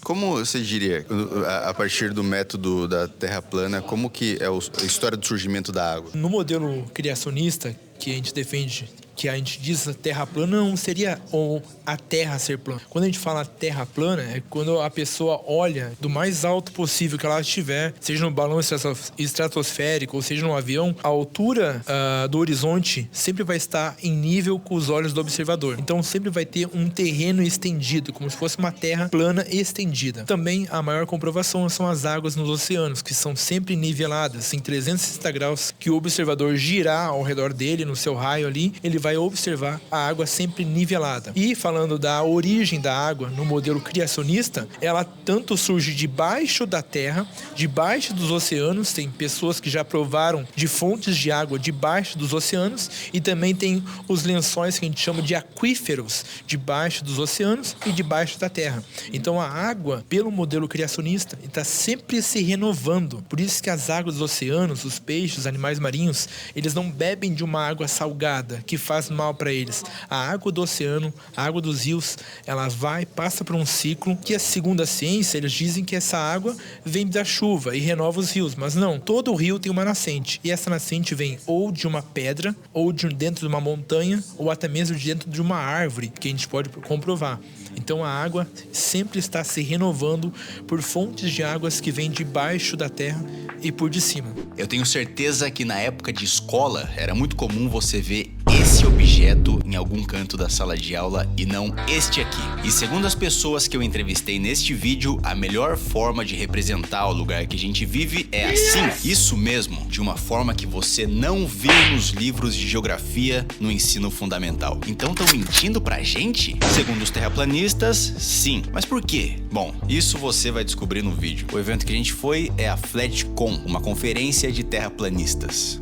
Como você diria, a partir do método da Terra plana, como que é a história do surgimento da água? No modelo criacionista que a gente defende, que a gente diz a Terra plana, não seria a Terra ser plana. Quando a gente fala Terra plana, é quando a pessoa olha do mais alto possível que ela estiver, seja no balão estratosférico ou seja no avião, a altura do horizonte sempre vai estar em nível com os olhos do observador. Então sempre vai ter um terreno estendido, como se fosse uma terra plana estendida. Também a maior comprovação são as águas nos oceanos, que são sempre niveladas em 360 graus, que o observador girar ao redor dele, no seu raio ali, ele vai observar a água sempre nivelada. E falando da origem da água no modelo criacionista, ela tanto surge debaixo da terra, debaixo dos oceanos, tem pessoas que já provaram de fontes de água debaixo dos oceanos, e também tem os lençóis que a gente chama de aquíferos, debaixo dos oceanos e debaixo da terra. Então a água, pelo modelo criacionista, está sempre se renovando. Por isso que as águas dos oceanos, os peixes, os animais marinhos, eles não bebem de uma água salgada que faz mal para eles. A água do oceano, a água dos rios, ela passa por um ciclo que, segundo a ciência, eles dizem que essa água vem da chuva e renova os rios, mas não. Todo rio tem uma nascente, e essa nascente vem ou de uma pedra, ou dentro de uma montanha, ou até mesmo dentro de uma árvore, que a gente pode comprovar. Então a água sempre está se renovando por fontes de águas que vêm debaixo da terra e por de cima. Eu tenho certeza que na época de escola era muito comum você ver esse objeto em algum canto da sala de aula e não este aqui. E segundo as pessoas que eu entrevistei neste vídeo, a melhor forma de representar o lugar que a gente vive é assim. Isso mesmo, de uma forma que você não vê nos livros de geografia no ensino fundamental. Então estão mentindo pra gente? Segundo os terraplanistas, sim. Mas por quê? Bom, isso você vai descobrir no vídeo. O evento que a gente foi é a FlatCon, uma conferência de terraplanistas.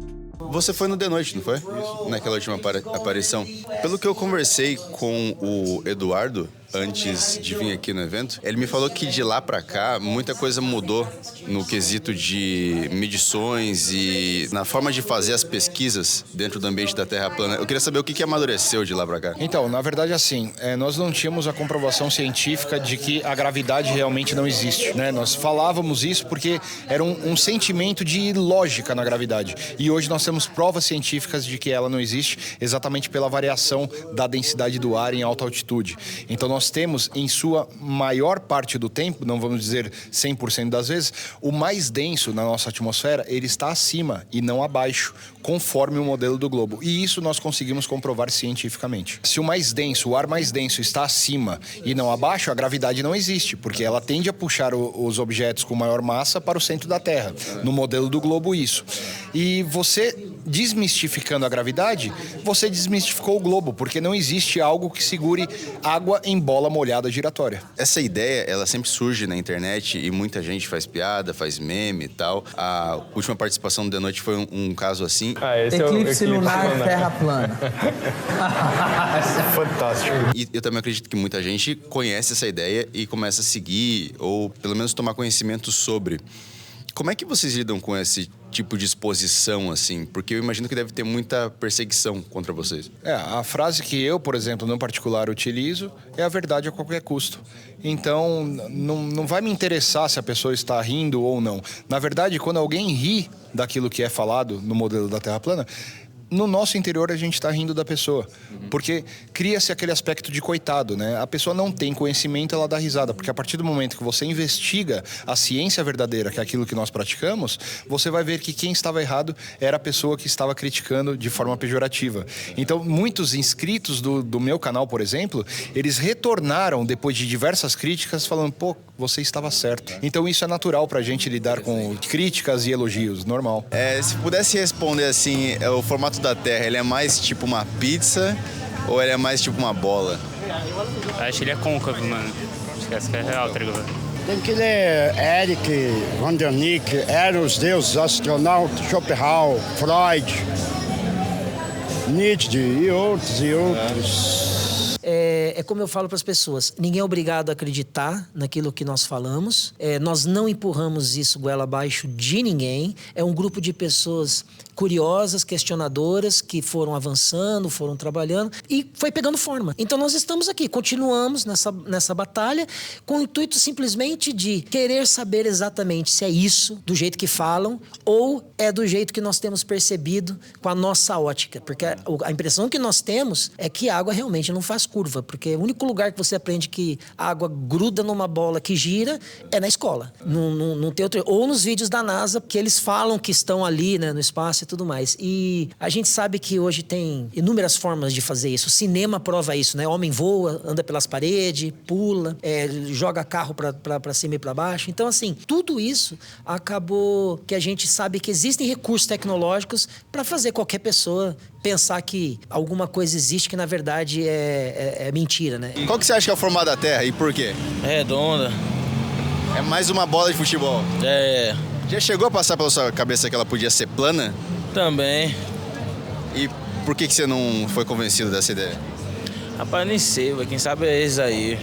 Você foi no The Noite, não foi? Isso. Naquela última aparição. Pelo que eu conversei com o Eduardo antes de vir aqui no evento, ele me falou que de lá pra cá muita coisa mudou no quesito de medições e na forma de fazer as pesquisas dentro do ambiente da Terra plana. Eu queria saber o que amadureceu de lá pra cá. Então, na verdade, assim, nós não tínhamos a comprovação científica de que a gravidade realmente não existe, né? Nós falávamos isso porque era um sentimento de lógica na gravidade. E hoje nós temos provas científicas de que ela não existe exatamente pela variação da densidade do ar em alta altitude. Então nós temos, em sua maior parte do tempo, não vamos dizer 100% das vezes, o mais denso na nossa atmosfera, ele está acima e não abaixo, conforme o modelo do globo. E isso nós conseguimos comprovar cientificamente. Se o ar mais denso está acima e não abaixo, a gravidade não existe, porque ela tende a puxar os objetos com maior massa para o centro da Terra. No modelo do globo, isso. E você, desmistificando a gravidade, você desmistificou o globo, porque não existe algo que segure água em bola molhada giratória. Essa ideia, ela sempre surge na internet e muita gente faz piada, faz meme e tal. A última participação do The Noite foi um caso assim. Esse eclipse lunar, terra plana. Fantástico. E eu também acredito que muita gente conhece essa ideia e começa a seguir, ou pelo menos tomar conhecimento sobre. Como é que vocês lidam com esse tipo de exposição, assim? Porque eu imagino que deve ter muita perseguição contra vocês. A frase que eu, por exemplo, no particular utilizo é a verdade a qualquer custo. Então, não vai me interessar se a pessoa está rindo ou não. Na verdade, quando alguém ri daquilo que é falado no modelo da Terra plana, no nosso interior a gente está rindo da pessoa, porque cria-se aquele aspecto de coitado, né? A pessoa não tem conhecimento, ela dá risada, porque a partir do momento que você investiga a ciência verdadeira, que é aquilo que nós praticamos, você vai ver que quem estava errado era a pessoa que estava criticando de forma pejorativa. Então, muitos inscritos do meu canal, por exemplo, eles retornaram depois de diversas críticas falando, pô, você estava certo. Então, isso é natural pra gente lidar com críticas e elogios, normal. Se pudesse responder assim, o formato da Terra, ele é mais tipo uma pizza ou ele é mais tipo uma bola? Acho que ele é côncavo, mano. Acho que essa que é real, tá ligado? Tem que ler Eric, Van der Nick, Eros, Deus, Astronauta, Schopenhauer, Freud, Nietzsche e outros. É como eu falo para as pessoas, ninguém é obrigado a acreditar naquilo que nós falamos, nós não empurramos isso goela abaixo de ninguém, é um grupo de pessoas curiosas, questionadoras, que foram avançando, foram trabalhando e foi pegando forma. Então nós estamos aqui, continuamos nessa batalha com o intuito simplesmente de querer saber exatamente se é isso, do jeito que falam, ou é do jeito que nós temos percebido com a nossa ótica. Porque a impressão que nós temos é que a água realmente não faz curva, porque o único lugar que você aprende que a água gruda numa bola que gira é na escola. Não tem outro, ou nos vídeos da NASA, que eles falam que estão ali, né, no espaço e tudo mais. E a gente sabe que hoje tem inúmeras formas de fazer isso. O cinema prova isso, né? O homem voa, anda pelas paredes, pula, joga carro para cima e para baixo. Então, assim, tudo isso acabou que a gente sabe que existem recursos tecnológicos para fazer qualquer pessoa pensar que alguma coisa existe que, na verdade, é mentira, né? Qual que você acha que é o formato da Terra e por quê? Redonda. É mais uma bola de futebol. É. Já chegou a passar pela sua cabeça que ela podia ser plana? Também. E por que você não foi convencido dessa ideia? Rapaz, nem sei, véio. Quem sabe é eles aí.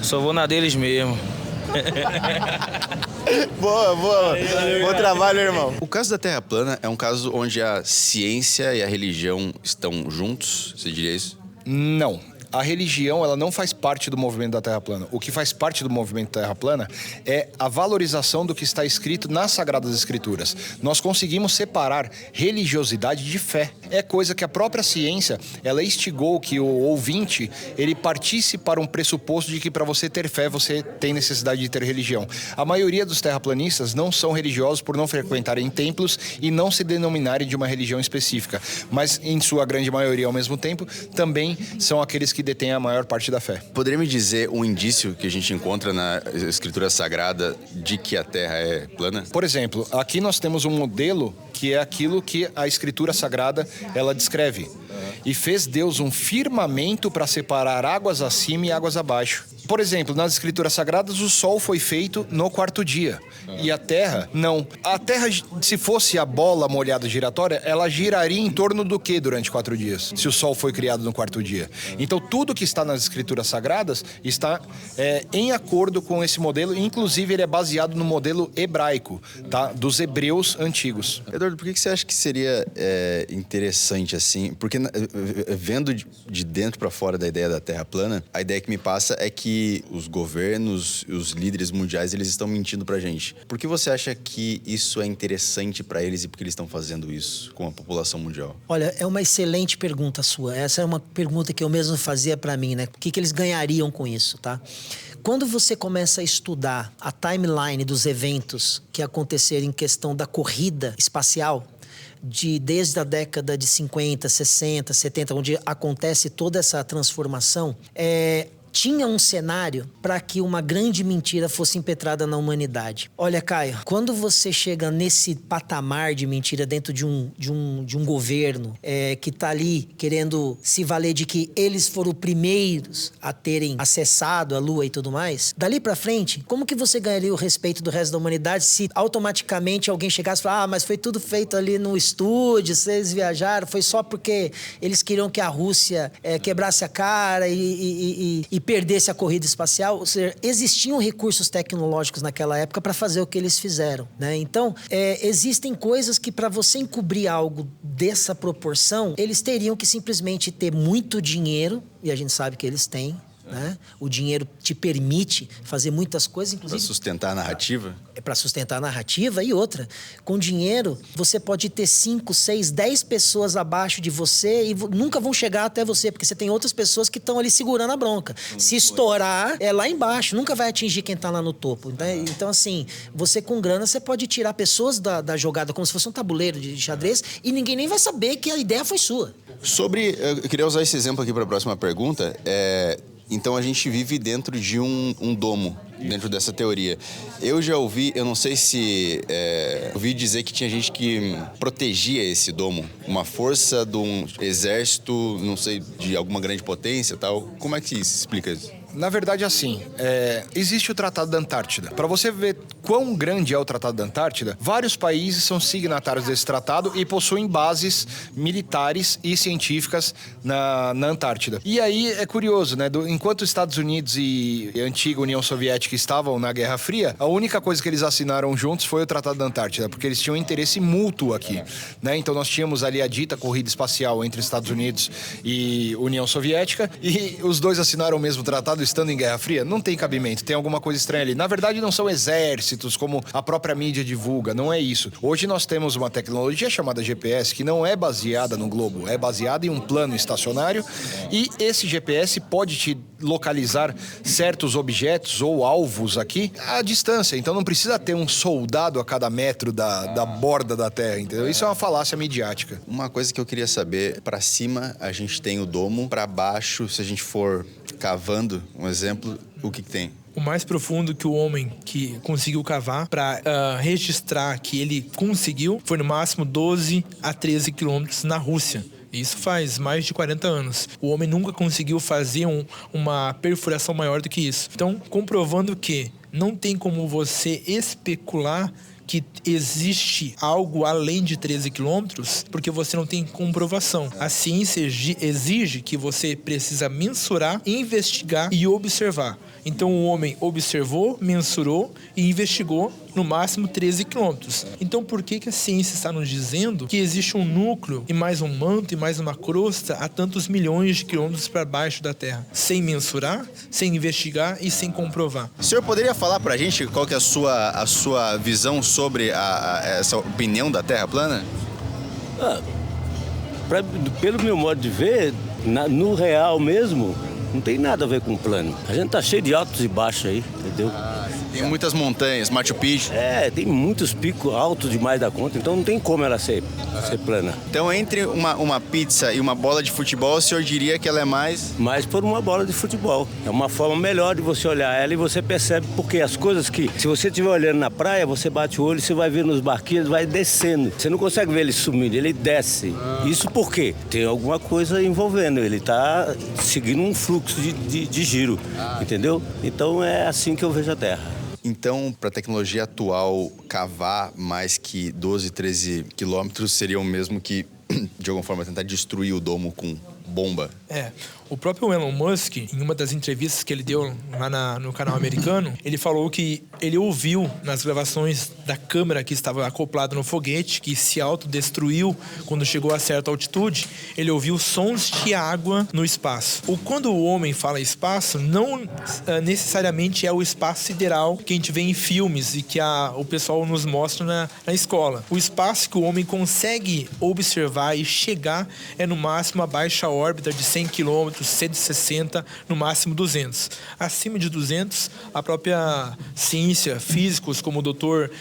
Só vou na deles mesmo. Boa. Bom trabalho, irmão. O caso da Terra plana é um caso onde a ciência e a religião estão juntos, você diria isso? Não. A religião, ela não faz parte do movimento da Terra plana. O que faz parte do movimento da Terra plana é a valorização do que está escrito nas Sagradas Escrituras. Nós conseguimos separar religiosidade de fé. É coisa que a própria ciência, ela instigou que o ouvinte, ele partisse para um pressuposto de que para você ter fé, você tem necessidade de ter religião. A maioria dos terraplanistas não são religiosos por não frequentarem templos e não se denominarem de uma religião específica. Mas, em sua grande maioria, ao mesmo tempo, também são aqueles que detêm a maior parte da fé. Poderia me dizer um indício que a gente encontra na Escritura Sagrada de que a Terra é plana? Por exemplo, aqui nós temos um modelo que é aquilo que a Escritura Sagrada, ela descreve. E fez Deus um firmamento para separar águas acima e águas abaixo. Por exemplo, nas Escrituras Sagradas, o sol foi feito no quarto dia. E a Terra, não. A Terra, se fosse a bola molhada giratória, ela giraria em torno do quê durante 4 dias? Se o sol foi criado no quarto dia. Então, tudo que está nas Escrituras Sagradas está em acordo com esse modelo. Inclusive, ele é baseado no modelo hebraico, tá? Dos hebreus antigos. Eduardo, por que você acha que seria interessante assim? Porque vendo de dentro para fora da ideia da Terra plana, a ideia que me passa é que os governos, os líderes mundiais, eles estão mentindo pra gente. Por que você acha que isso é interessante pra eles e por que eles estão fazendo isso com a população mundial? Olha, é uma excelente pergunta sua. Essa é uma pergunta que eu mesmo fazia pra mim, né? O que eles ganhariam com isso, tá? Quando você começa a estudar a timeline dos eventos que aconteceram em questão da corrida espacial, desde a década de 50, 60, 70, onde acontece toda essa transformação, tinha um cenário para que uma grande mentira fosse impetrada na humanidade. Olha, Caio, quando você chega nesse patamar de mentira dentro de um governo que está ali querendo se valer de que eles foram os primeiros a terem acessado a Lua e tudo mais, dali para frente, como que você ganharia o respeito do resto da humanidade se automaticamente alguém chegasse e falasse, mas foi tudo feito ali no estúdio, vocês viajaram, foi só porque eles queriam que a Rússia quebrasse a cara e perdesse a corrida espacial? Ou seja, existiam recursos tecnológicos naquela época para fazer o que eles fizeram, né? Então, existem coisas que para você encobrir algo dessa proporção, eles teriam que simplesmente ter muito dinheiro, e a gente sabe que eles têm, né? O dinheiro te permite fazer muitas coisas, inclusive... Para sustentar a narrativa? Para sustentar a narrativa. E outra, com dinheiro, você pode ter 5, 6, 10 pessoas abaixo de você e nunca vão chegar até você, porque você tem outras pessoas que estão ali segurando a bronca. Se estourar, é lá embaixo, nunca vai atingir quem está lá no topo. Né? Então, assim, você com grana, você pode tirar pessoas da jogada como se fosse um tabuleiro de xadrez e ninguém nem vai saber que a ideia foi sua. Eu queria usar esse exemplo aqui para a próxima pergunta. Então a gente vive dentro de um domo, dentro dessa teoria. Eu já ouvi, eu não sei se... ouvi dizer que tinha gente que protegia esse domo. Uma força de um exército, não sei, de alguma grande potência e tal. Como é que se explica isso? Na verdade, assim, existe o Tratado da Antártida. Para você ver quão grande é o Tratado da Antártida, vários países são signatários desse tratado e possuem bases militares e científicas na Antártida. E aí é curioso, né? Enquanto os Estados Unidos e a antiga União Soviética estavam na Guerra Fria, a única coisa que eles assinaram juntos foi o Tratado da Antártida, porque eles tinham interesse mútuo aqui, né? Então nós tínhamos ali a dita corrida espacial entre Estados Unidos e União Soviética, e os dois assinaram o mesmo tratado estando em Guerra Fria. Não tem cabimento, tem alguma coisa estranha ali. Na verdade, não são exércitos como a própria mídia divulga, não é isso. Hoje nós temos uma tecnologia chamada GPS que não é baseada no globo, é baseada em um plano estacionário, e esse GPS pode te localizar certos objetos ou alvos aqui à distância. Então não precisa ter um soldado a cada metro da borda da Terra, entendeu? Isso é uma falácia midiática. Uma coisa que eu queria saber, para cima a gente tem o domo, para baixo, se a gente for cavando, um exemplo, o que tem? O mais profundo que o homem que conseguiu cavar para registrar que ele conseguiu foi no máximo 12 a 13 quilômetros na Rússia. Isso faz mais de 40 anos. O homem nunca conseguiu fazer uma perfuração maior do que isso. Então, comprovando que não tem como você especular que existe algo além de 13 quilômetros, porque você não tem comprovação. A ciência exige que você precisa mensurar, investigar e observar. Então o homem observou, mensurou e investigou no máximo 13 quilômetros. Então por que a ciência está nos dizendo que existe um núcleo e mais um manto e mais uma crosta a tantos milhões de quilômetros para baixo da Terra? Sem mensurar, sem investigar e sem comprovar. O senhor poderia falar pra gente qual que é a sua visão sobre essa opinião da Terra plana? Pelo meu modo de ver, no real mesmo, não tem nada a ver com plano. A gente tá cheio de altos e baixos aí, entendeu? Tem muitas montanhas, Machu Picchu. Tem muitos picos altos demais da conta, então não tem como ela ser plana. Então, entre uma pizza e uma bola de futebol, o senhor diria que ela é mais por uma bola de futebol. É uma forma melhor de você olhar ela e você percebe, porque as coisas que, se você estiver olhando na praia, você bate o olho, você vai ver nos barquinhos, vai descendo. Você não consegue ver ele sumindo, ele desce. Isso por quê? Tem alguma coisa envolvendo, ele tá seguindo um fluxo de giro, entendeu? Então é assim que eu vejo a Terra. Então, para a tecnologia atual, cavar mais que 12, 13 quilômetros seria o mesmo que, de alguma forma, tentar destruir o domo com bomba? O próprio Elon Musk, em uma das entrevistas que ele deu lá no canal americano, ele falou que ele ouviu nas gravações da câmera que estava acoplada no foguete, que se autodestruiu quando chegou a certa altitude, ele ouviu sons de água no espaço. Quando o homem fala espaço, não necessariamente é o espaço sideral que a gente vê em filmes e que o pessoal nos mostra na escola. O espaço que o homem consegue observar e chegar é no máximo a baixa órbita de 100 km, 160, no máximo 200. Acima de 200, a própria ciência, físicos como o Dr.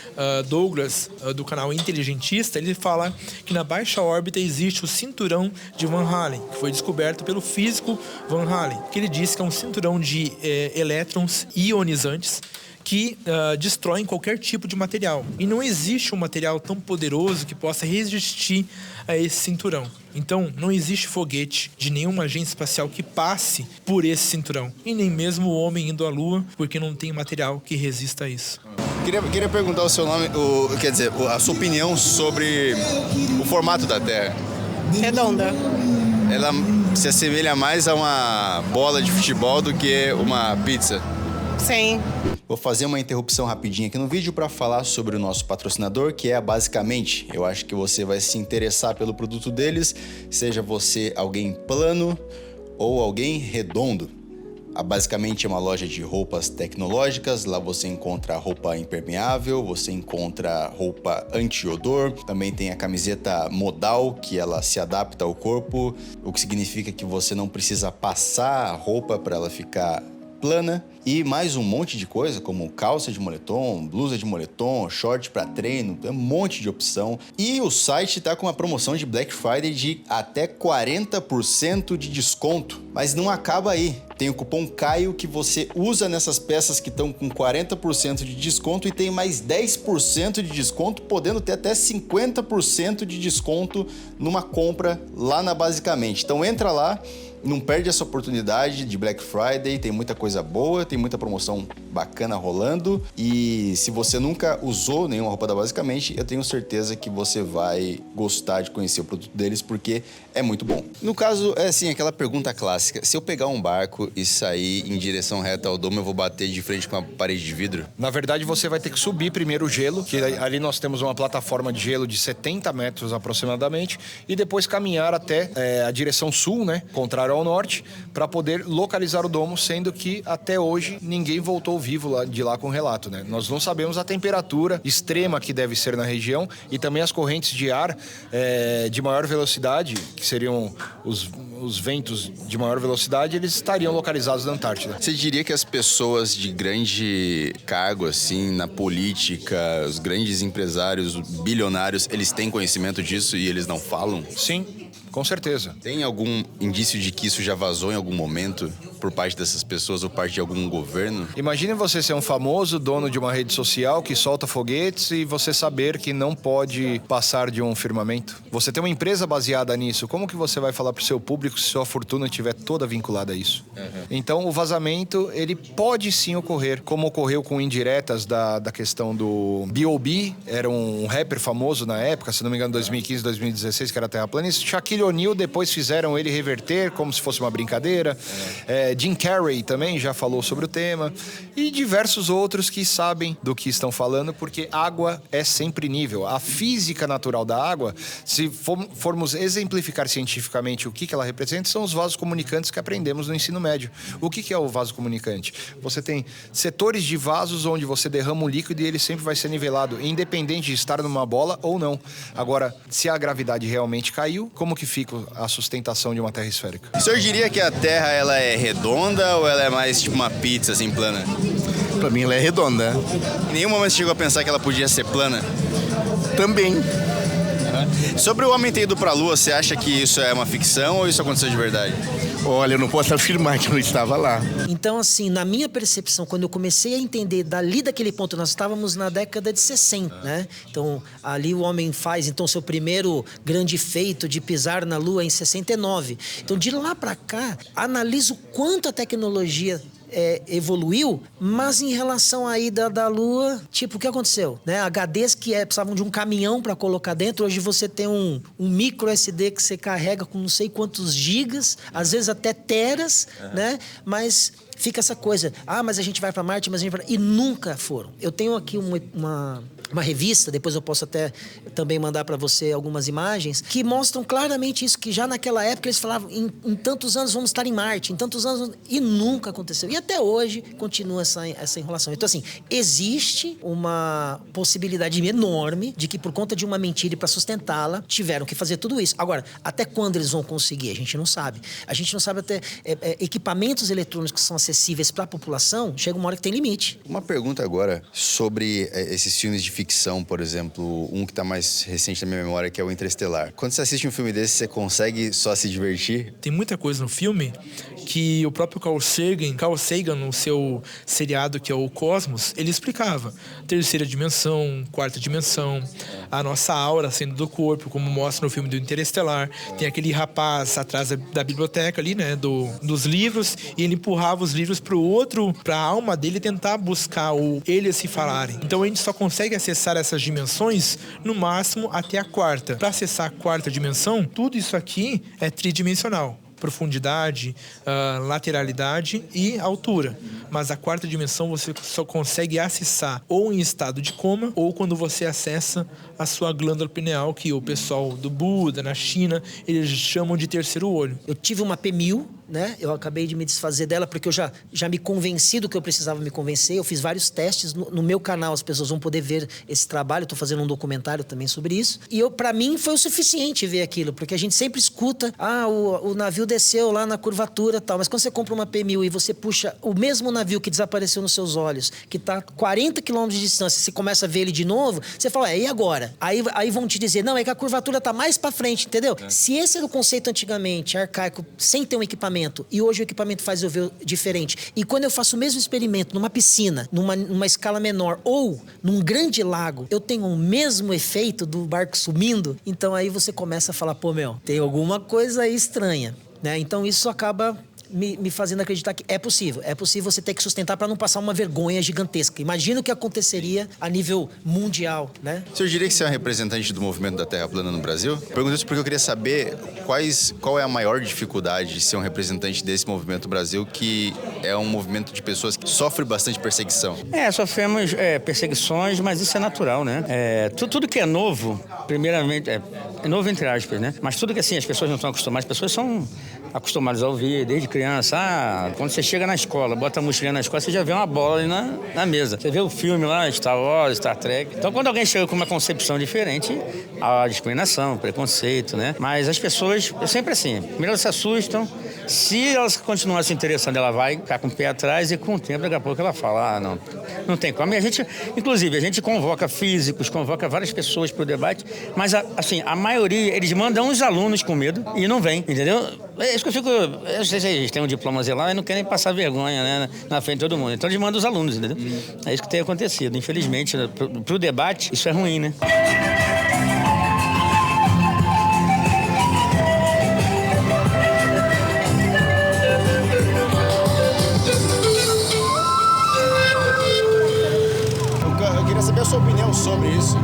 Douglas, do canal Inteligentista, ele fala que na baixa órbita existe o cinturão de Van Allen, que foi descoberto pelo físico Van Allen, que ele diz que é um cinturão de elétrons ionizantes que destroem qualquer tipo de material. E não existe um material tão poderoso que possa resistir a esse cinturão. Então, não existe foguete de nenhuma agência espacial que passe por esse cinturão. E nem mesmo o homem indo à Lua, porque não tem material que resista a isso. Queria perguntar o seu nome, a sua opinião sobre o formato da Terra. Redonda. Ela se assemelha mais a uma bola de futebol do que uma pizza? Sim. Vou fazer uma interrupção rapidinha aqui no vídeo para falar sobre o nosso patrocinador, que é a Basicamente. Eu acho que você vai se interessar pelo produto deles, seja você alguém plano ou alguém redondo. A Basicamente é uma loja de roupas tecnológicas. Lá você encontra roupa impermeável, você encontra roupa anti-odor. Também tem a camiseta modal, que ela se adapta ao corpo, o que significa que você não precisa passar a roupa para ela ficar plana, e mais um monte de coisa, como calça de moletom, blusa de moletom, short para treino, tem um monte de opção. E o site tá com uma promoção de Black Friday de até 40% de desconto. Mas não acaba aí. Tem o cupom Caio que você usa nessas peças que estão com 40% de desconto e tem mais 10% de desconto, podendo ter até 50% de desconto numa compra lá na Basicamente. Então entra lá não perde essa oportunidade de Black Friday, tem muita coisa boa, tem muita promoção bacana rolando. E se você nunca usou nenhuma roupa da Basicamente, eu tenho certeza que você vai gostar de conhecer o produto deles, porque é muito bom. No caso, é assim, aquela pergunta clássica. Se eu pegar um barco e sair em direção reta ao domo, eu vou bater de frente com uma parede de vidro? Na verdade, você vai ter que subir primeiro o gelo, que ali nós temos uma plataforma de gelo de 70 metros aproximadamente, e depois caminhar até a direção sul, né, contrário ao norte, para poder localizar o domo, sendo que até hoje ninguém voltou vivo de lá com relato, né? Nós não sabemos a temperatura extrema que deve ser na região e também as correntes de ar de maior velocidade, que seriam os ventos de maior velocidade, eles estariam localizados na Antártida. Você diria que as pessoas de grande cargo, assim, na política, os grandes empresários, bilionários, eles têm conhecimento disso e eles não falam? Sim, com certeza. Tem algum indício de que isso já vazou em algum momento por parte dessas pessoas ou parte de algum governo? Imagine você ser um famoso dono de uma rede social que solta foguetes e você saber que não pode passar de um firmamento. Você tem uma empresa baseada nisso. Como que você vai falar para o seu público se sua fortuna estiver toda vinculada a isso? Então, o vazamento, ele pode sim ocorrer, como ocorreu com indiretas da questão do B.O.B., era um rapper famoso na época, se não me engano, 2015, 2016, que era terraplanista. Shaquille O'Neal, depois fizeram ele reverter como se fosse uma brincadeira. Jim Carrey também já falou sobre o tema. E diversos outros que sabem do que estão falando, porque água é sempre nível. A física natural da água, se formos exemplificar cientificamente o que ela representa, são os vasos comunicantes que aprendemos no ensino médio. O que é o vaso comunicante? Você tem setores de vasos onde você derrama um líquido e ele sempre vai ser nivelado, independente de estar numa bola ou não. Agora, se a gravidade realmente caiu, como que fica a sustentação de uma terra esférica? O senhor diria que a Terra ela é redonda ou ela é mais tipo uma pizza, assim, plana? Pra mim ela é redonda. Em nenhum momento você chegou a pensar que ela podia ser plana? Também. Sobre o homem ter ido pra Lua, você acha que isso é uma ficção ou isso aconteceu de verdade? Olha, eu não posso afirmar que eu não estava lá. Então, assim, na minha percepção, quando eu comecei a entender dali daquele ponto, nós estávamos na década de 60, né? Então, ali o homem faz, então, seu primeiro grande feito de pisar na Lua em 69. Então, de lá para cá, analiso quanto a tecnologia evoluiu, mas em relação à ida da Lua, tipo, o que aconteceu? Né? HDs que precisavam de um caminhão para colocar dentro, hoje você tem um micro SD que você carrega com não sei quantos gigas, às vezes até teras, né? Mas fica essa coisa, mas a gente vai para Marte, mas a gente vai... E nunca foram. Eu tenho aqui uma revista, depois eu posso até também mandar para você algumas imagens, que mostram claramente isso, que já naquela época eles falavam, em tantos anos vamos estar em Marte, em tantos anos... E nunca aconteceu. E até hoje continua essa enrolação. Então, assim, existe uma possibilidade enorme de que por conta de uma mentira e para sustentá-la, tiveram que fazer tudo isso. Agora, até quando eles vão conseguir? A gente não sabe. A gente não sabe até... equipamentos eletrônicos que são acessíveis para a população, chega uma hora que tem limite. Uma pergunta agora sobre esses filmes de ficção, por exemplo, um que está mais recente na minha memória, que é o Interestelar. Quando você assiste um filme desse, você consegue só se divertir? Tem muita coisa no filme que o próprio Carl Sagan, no seu seriado que é o Cosmos, ele explicava. Terceira dimensão, quarta dimensão, a nossa aura saindo do corpo, como mostra no filme do Interestelar. Tem aquele rapaz atrás da biblioteca ali, né, dos livros, e ele empurrava os livros para a alma dele tentar buscar eles se falarem. Então a gente só consegue acessar essas dimensões no máximo até a quarta. Para acessar a quarta dimensão, tudo isso aqui é tridimensional. Profundidade, lateralidade e altura. Mas a quarta dimensão você só consegue acessar ou em estado de coma ou quando você acessa a sua glândula pineal, que o pessoal do Buda, na China, eles chamam de terceiro olho. Eu tive uma P1000, né? Eu acabei de me desfazer dela porque eu já me convenci do que eu precisava me convencer. Eu fiz vários testes no meu canal, as pessoas vão poder ver esse trabalho. Eu tô fazendo um documentário também sobre isso. E para mim foi o suficiente ver aquilo, porque a gente sempre escuta, o navio desceu lá na curvatura e tal, mas quando você compra uma P1000 e você puxa o mesmo navio que desapareceu nos seus olhos, que tá 40 quilômetros de distância, você começa a ver ele de novo, você fala, e agora? Aí vão te dizer, não, é que a curvatura tá mais para frente, entendeu? Se esse era o conceito antigamente, arcaico, sem ter um equipamento, e hoje o equipamento faz eu ver diferente, e quando eu faço o mesmo experimento numa piscina, numa escala menor, ou num grande lago, eu tenho o mesmo efeito do barco sumindo, então aí você começa a falar, tem alguma coisa aí estranha. né? Então isso acaba me fazendo acreditar que é possível. É possível você ter que sustentar para não passar uma vergonha gigantesca. Imagina o que aconteceria a nível mundial, né? O senhor diria que você é um representante do movimento da Terra Plana no Brasil? Pergunto isso porque eu queria saber qual é a maior dificuldade de ser um representante desse movimento no Brasil, que é um movimento de pessoas que sofrem bastante perseguição. Sofremos perseguições, mas isso é natural, né? Tudo que é novo, primeiramente, é novo entre aspas, né? Mas tudo que assim, as pessoas não estão acostumadas, as pessoas são acostumadas a ouvir desde criança. Quando você chega na escola, bota a mochilinha na escola, você já vê uma bola ali na mesa. Você vê o filme lá, Star Wars, Star Trek. Então, quando alguém chega com uma concepção diferente, há discriminação, preconceito, né? Mas as pessoas, é sempre assim, primeiro elas se assustam. Se elas continuarem se interessando, ela vai ficar com o pé atrás e com o tempo, daqui a pouco ela fala, não tem como. E a gente convoca físicos, convoca várias pessoas para o debate, mas assim, a maioria, eles mandam os alunos com medo e não vem, entendeu? É isso que eu não sei se eles têm um diploma lá e não querem passar vergonha, né, na frente de todo mundo. Então eles mandam os alunos, entendeu? É isso que tem acontecido. Infelizmente, para o debate, isso é ruim, né? Eu queria saber a sua opinião sobre isso.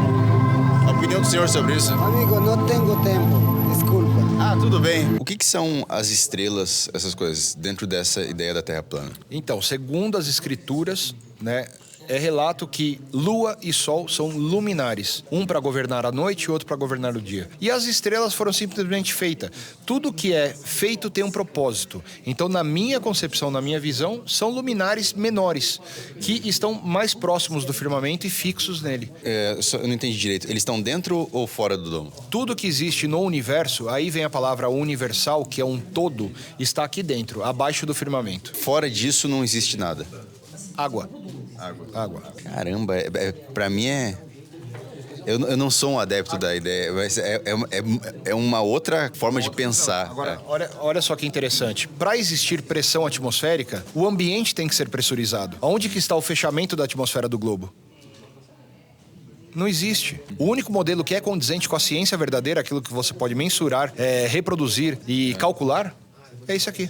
A opinião do senhor sobre isso. Amigo, não tenho tempo. Desculpa. Tudo bem. O que são as estrelas, essas coisas, dentro dessa ideia da Terra plana? Então, segundo as escrituras, né, é relato que Lua e Sol são luminares. Um para governar a noite e outro para governar o dia. E as estrelas foram simplesmente feitas. Tudo que é feito tem um propósito. Então, na minha concepção, na minha visão, são luminares menores, que estão mais próximos do firmamento e fixos nele. Eu não entendi direito. Eles estão dentro ou fora do domo? Tudo que existe no universo, aí vem a palavra universal, que é um todo, está aqui dentro, abaixo do firmamento. Fora disso, não existe nada? Água. Caramba, pra mim eu não sou um adepto da ideia, mas é uma outra forma de pensar. Agora, olha só que interessante. Para existir pressão atmosférica, o ambiente tem que ser pressurizado. Onde que está o fechamento da atmosfera do globo? Não existe. O único modelo que é condizente com a ciência verdadeira, aquilo que você pode mensurar, reproduzir e calcular, é isso aqui.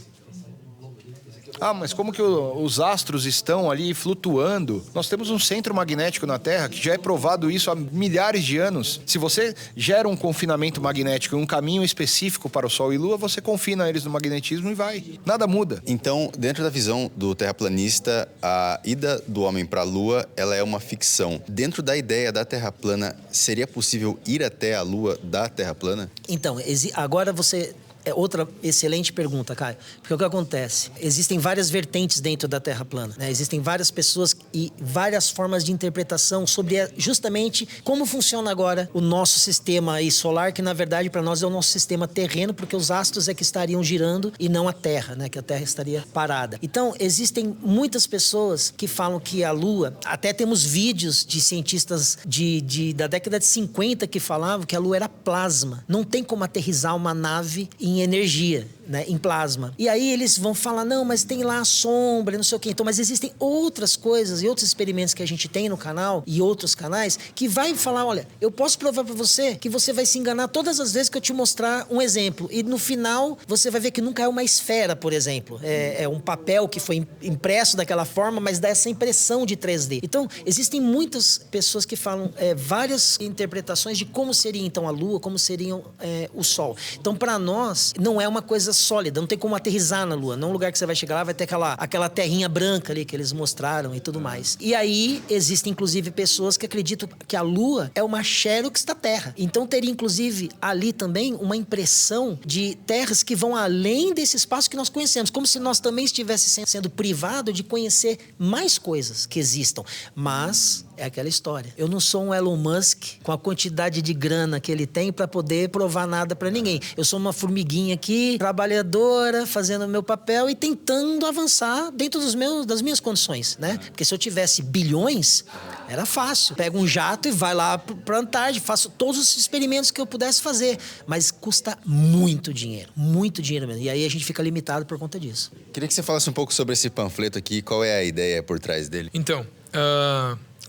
Mas como que os astros estão ali flutuando? Nós temos um centro magnético na Terra que já é provado isso há milhares de anos. Se você gera um confinamento magnético e um caminho específico para o Sol e Lua, você confina eles no magnetismo e vai. Nada muda. Então, dentro da visão do terraplanista, a ida do homem para a Lua, ela é uma ficção. Dentro da ideia da Terra plana, seria possível ir até a Lua da Terra plana? Então, agora você... É outra excelente pergunta, Caio. Porque o que acontece? Existem várias vertentes dentro da Terra plana, né? Existem várias pessoas e várias formas de interpretação sobre justamente como funciona agora o nosso sistema aí solar, que na verdade para nós é o nosso sistema terreno, porque os astros é que estariam girando e não a Terra, né? Que a Terra estaria parada. Então, existem muitas pessoas que falam que a Lua, até temos vídeos de cientistas da década de 50 que falavam que a Lua era plasma. Não tem como aterrissar uma nave em energia, né, em plasma. E aí eles vão falar, não, mas tem lá a sombra, não sei o quê. Então, mas existem outras coisas e outros experimentos que a gente tem no canal e outros canais que vai falar, olha, eu posso provar para você que você vai se enganar todas as vezes que eu te mostrar um exemplo. E no final, você vai ver que nunca é uma esfera, por exemplo. É um papel que foi impresso daquela forma, mas dá essa impressão de 3D. Então, existem muitas pessoas que falam várias interpretações de como seria, então, a Lua, como seria o Sol. Então, para nós, não é uma coisa sólida, não tem como aterrissar na Lua. Não é um lugar que você vai chegar lá, vai ter aquela terrinha branca ali que eles mostraram e tudo mais. E aí, existem inclusive pessoas que acreditam que a Lua é uma xerox da Terra. Então, teria inclusive ali também uma impressão de terras que vão além desse espaço que nós conhecemos. Como se nós também estivéssemos sendo privados de conhecer mais coisas que existam. Mas é aquela história. Eu não sou um Elon Musk com a quantidade de grana que ele tem para poder provar nada para ninguém. Eu sou uma formiguinha aqui, trabalhadora, fazendo o meu papel e tentando avançar dentro das minhas condições, né? Porque se eu tivesse bilhões, era fácil. Pego um jato e vai lá para a Antártida, faço todos os experimentos que eu pudesse fazer. Mas custa muito dinheiro mesmo. E aí a gente fica limitado por conta disso. Queria que você falasse um pouco sobre esse panfleto aqui, qual é a ideia por trás dele? Então,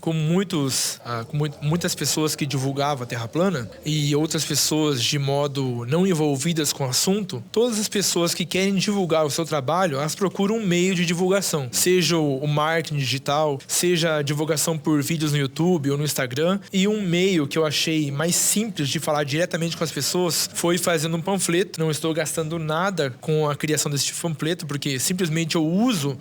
com muitas pessoas que divulgavam a Terra plana e outras pessoas de modo não envolvidas com o assunto, todas as pessoas que querem divulgar o seu trabalho, elas procuram um meio de divulgação. Seja o marketing digital, seja a divulgação por vídeos no YouTube ou no Instagram. E um meio que eu achei mais simples de falar diretamente com as pessoas foi fazendo um panfleto. Não estou gastando nada com a criação desse panfleto, porque simplesmente eu uso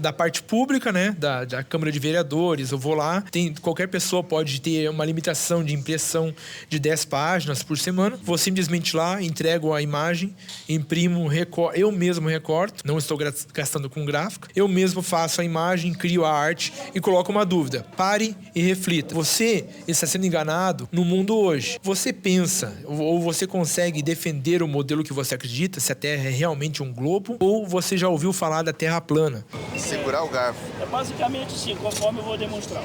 da parte pública, né? Da Câmara de Vereadores. Eu vou lá, qualquer pessoa pode ter uma limitação de impressão de 10 páginas por semana. Vou simplesmente lá, entrego a imagem, imprimo, eu mesmo recorto, não estou gastando com gráfica. Eu mesmo faço a imagem, crio a arte e coloco uma dúvida. Pare e reflita. Você está sendo enganado no mundo hoje. Você pensa ou você consegue defender o modelo que você acredita, se a Terra é realmente um globo, ou você já ouviu falar da Terra plana? Segurar o garfo. É basicamente sim, conforme eu vou demonstrar.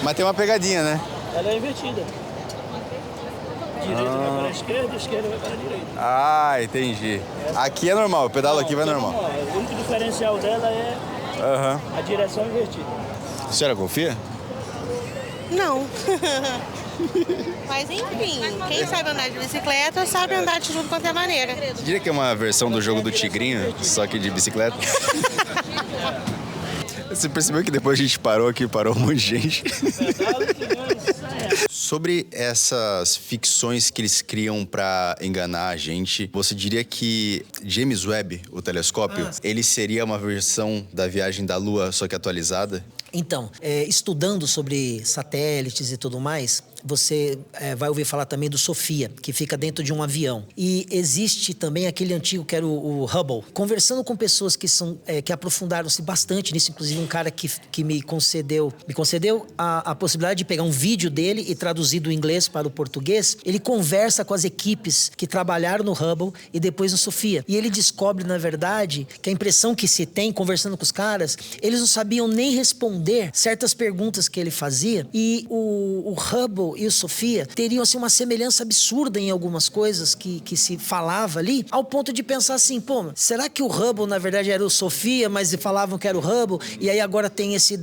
Mas tem uma pegadinha, né? Ela é invertida. Direita vai para a esquerda, esquerda vai para a direita. Ah, entendi. Aqui é normal, o pedalo aqui vai normal. O único diferencial dela é a direção invertida. A senhora confia? Não. Mas enfim, quem sabe andar de bicicleta sabe andar de tudo quanto é maneira. Você diria que é uma versão do jogo do Tigrinho, só que de bicicleta? Você percebeu que depois a gente parou um monte de gente? Sobre essas ficções que eles criam pra enganar a gente, você diria que James Webb, o telescópio, ele seria uma versão da viagem da Lua, só que atualizada? Então, estudando sobre satélites e tudo mais, você vai ouvir falar também do SOFIA, que fica dentro de um avião. E existe também aquele antigo que era o Hubble. Conversando com pessoas que aprofundaram-se bastante nisso, inclusive um cara que me concedeu a possibilidade de pegar um vídeo dele e traduzir do inglês para o português. Ele conversa com as equipes que trabalharam no Hubble e depois no SOFIA. E ele descobre, na verdade, que a impressão que se tem, conversando com os caras, eles não sabiam nem responder certas perguntas que ele fazia. E o Hubble e o SOFIA teriam assim, uma semelhança absurda em algumas coisas que se falava ali, ao ponto de pensar assim, pô, será que o Hubble na verdade era o SOFIA, mas falavam que era o Hubble, e aí agora tem esse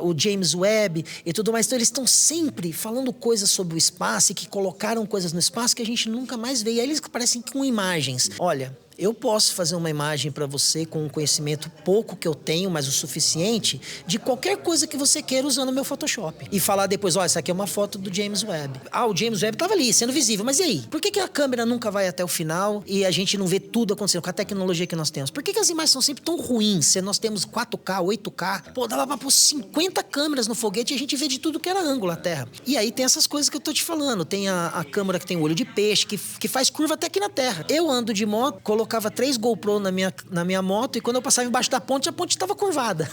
o James Webb e tudo mais. Então eles estão sempre falando coisas sobre o espaço e que colocaram coisas no espaço que a gente nunca mais vê. E aí eles parecem com imagens. Olha, eu posso fazer uma imagem para você com um conhecimento pouco que eu tenho, mas o suficiente, de qualquer coisa que você queira usando o meu Photoshop. E falar depois, essa aqui é uma foto do James Webb. O James Webb estava ali, sendo visível. Mas e aí? Por que a câmera nunca vai até o final e a gente não vê tudo acontecendo com a tecnologia que nós temos? Por que as imagens são sempre tão ruins? Se nós temos 4K, 8K, dava pra pôr 50 câmeras no foguete e a gente vê de tudo que era ângulo a Terra. E aí tem essas coisas que eu tô te falando. Tem a câmera que tem o olho de peixe, que faz curva até aqui na Terra. Eu ando de moto, colocava 3 GoPro na minha moto e quando eu passava embaixo da ponte, a ponte estava curvada.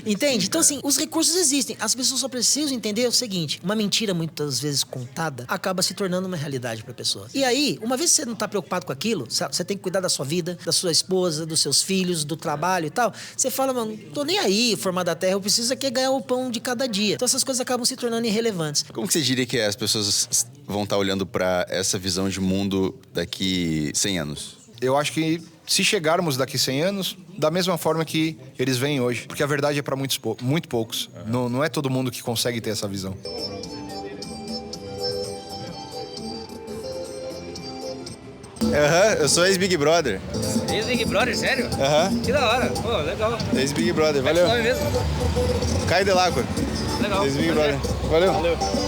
Entende? Então, assim, os recursos existem. As pessoas só precisam entender o seguinte: uma mentira muitas vezes contada acaba se tornando uma realidade para a pessoa. E aí, uma vez que você não está preocupado com aquilo, sabe, você tem que cuidar da sua vida, da sua esposa, dos seus filhos, do trabalho e tal. Você fala, mano, não tô nem aí, formar da terra, eu preciso aqui ganhar o pão de cada dia. Então essas coisas acabam se tornando irrelevantes. Como que você diria que as pessoas vão estar olhando para essa visão de mundo daqui 100 anos? Eu acho que se chegarmos daqui 100 anos, da mesma forma que eles veem hoje. Porque a verdade é para muito poucos. Não é todo mundo que consegue ter essa visão. Eu sou ex-Big Brother. Ex-Big Brother, sério? Que da hora. Pô, legal. Ex-Big Brother, valeu. É mesmo? Caio Delacqua. Legal. Ex-Big Brother. Valeu.